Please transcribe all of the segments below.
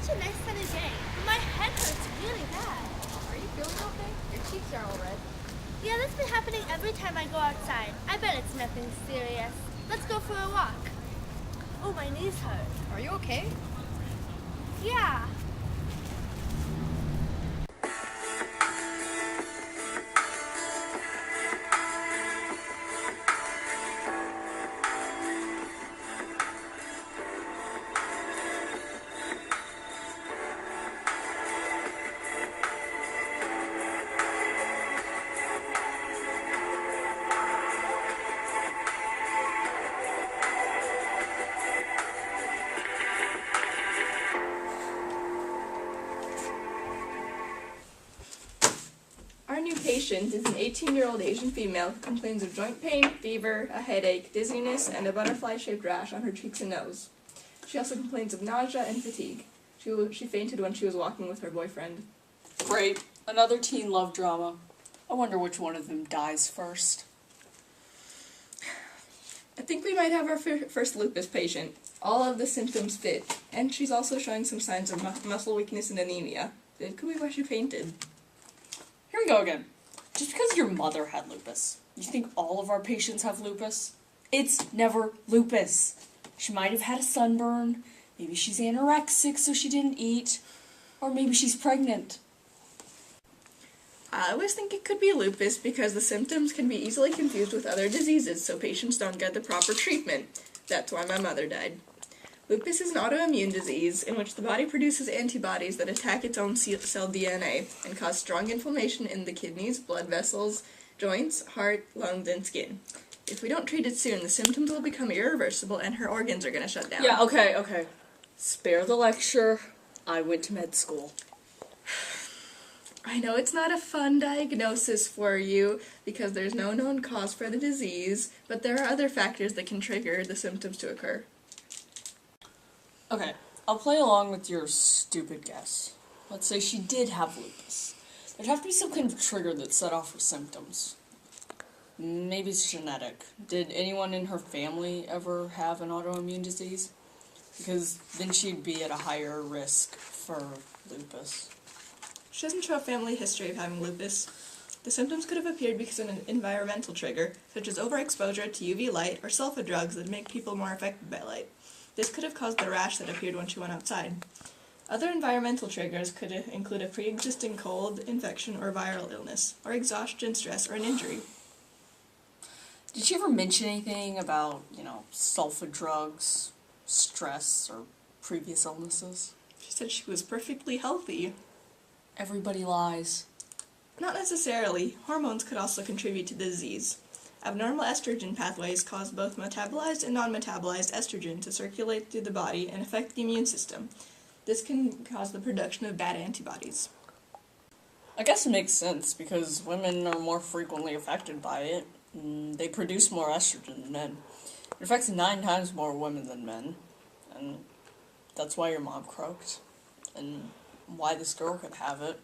such a nice sunny day, but my head hurts really bad. Are you feeling okay? Your cheeks are all red. Yeah, that's been happening every time I go outside. I bet it's nothing serious. Let's go for a walk. Oh, my knees hurt. Are you okay? Yeah. Our new patient is an 18-year-old Asian female who complains of joint pain, fever, a headache, dizziness, and a butterfly-shaped rash on her cheeks and nose. She also complains of nausea and fatigue. She fainted when she was walking with her boyfriend. Great. Another teen love drama. I wonder which one of them dies first. I think we might have our first lupus patient. All of the symptoms fit, and she's also showing some signs of muscle weakness and anemia. It could be why she fainted. Here we go again. Just because your mother had lupus, you think all of our patients have lupus? It's never lupus. She might have had a sunburn, maybe she's anorexic so she didn't eat, or maybe she's pregnant. I always think it could be lupus because the symptoms can be easily confused with other diseases, so patients don't get the proper treatment. That's why my mother died. Lupus is an autoimmune disease in which the body produces antibodies that attack its own cell DNA and cause strong inflammation in the kidneys, blood vessels, joints, heart, lungs, and skin. If we don't treat it soon, the symptoms will become irreversible and her organs are going to shut down. Yeah, okay. Spare the lecture. I went to med school. I know it's not a fun diagnosis for you because there's no known cause for the disease, but there are other factors that can trigger the symptoms to occur. Okay, I'll play along with your stupid guess. Let's say she did have lupus. There'd have to be some kind of trigger that set off her symptoms. Maybe it's genetic. Did anyone in her family ever have an autoimmune disease? Because then she'd be at a higher risk for lupus. She doesn't show a family history of having lupus. The symptoms could have appeared because of an environmental trigger, such as overexposure to UV light or sulfa drugs that make people more affected by light. This could have caused the rash that appeared when she went outside. Other environmental triggers could include a pre-existing cold, infection, or viral illness, or exhaustion, stress, or an injury. Did she ever mention anything about, sulfa drugs, stress, or previous illnesses? She said she was perfectly healthy. Everybody lies. Not necessarily. Hormones could also contribute to the disease. Abnormal estrogen pathways cause both metabolized and non-metabolized estrogen to circulate through the body and affect the immune system. This can cause the production of bad antibodies. I guess it makes sense because women are more frequently affected by it. They produce more estrogen than men. It affects 9 times more women than men. And that's why your mom croaked. And why this girl could have it.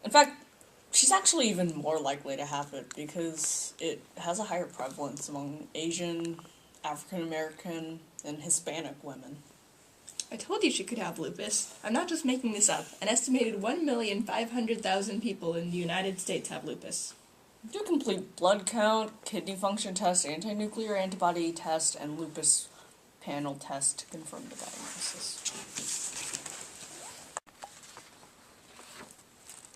In fact, she's actually even more likely to have it because it has a higher prevalence among Asian, African American, and Hispanic women. I told you she could have lupus. I'm not just making this up. An estimated 1,500,000 people in the United States have lupus. Do a complete blood count, kidney function test, anti-nuclear antibody test, and lupus panel test to confirm the diagnosis.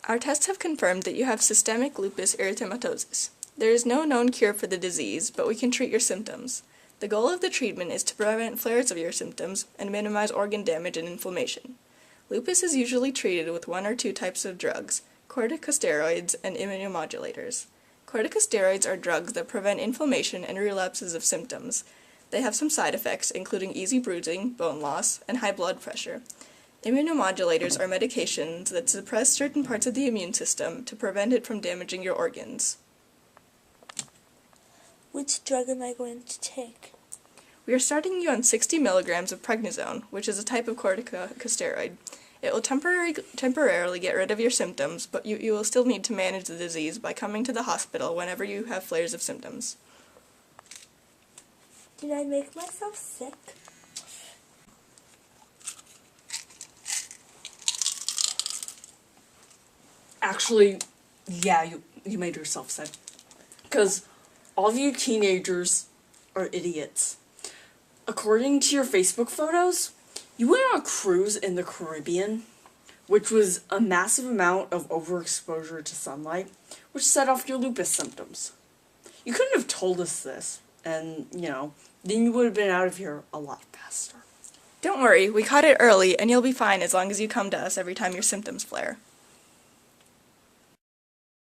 Our tests have confirmed that you have systemic lupus erythematosus. There is no known cure for the disease, but we can treat your symptoms. The goal of the treatment is to prevent flares of your symptoms and minimize organ damage and inflammation. Lupus is usually treated with 1 or 2 types of drugs, corticosteroids and immunomodulators. Corticosteroids are drugs that prevent inflammation and relapses of symptoms. They have some side effects, including easy bruising, bone loss, and high blood pressure. Immunomodulators are medications that suppress certain parts of the immune system to prevent it from damaging your organs. Which drug am I going to take? We are starting you on 60 milligrams of prednisone, which is a type of corticosteroid. It will temporarily get rid of your symptoms, but you will still need to manage the disease by coming to the hospital whenever you have flares of symptoms. Did I make myself sick? Actually, yeah, you made yourself sick. Because all of you teenagers are idiots. According to your Facebook photos, you went on a cruise in the Caribbean, which was a massive amount of overexposure to sunlight, which set off your lupus symptoms. You couldn't have told us this, and, then you would have been out of here a lot faster. Don't worry, we caught it early and you'll be fine as long as you come to us every time your symptoms flare.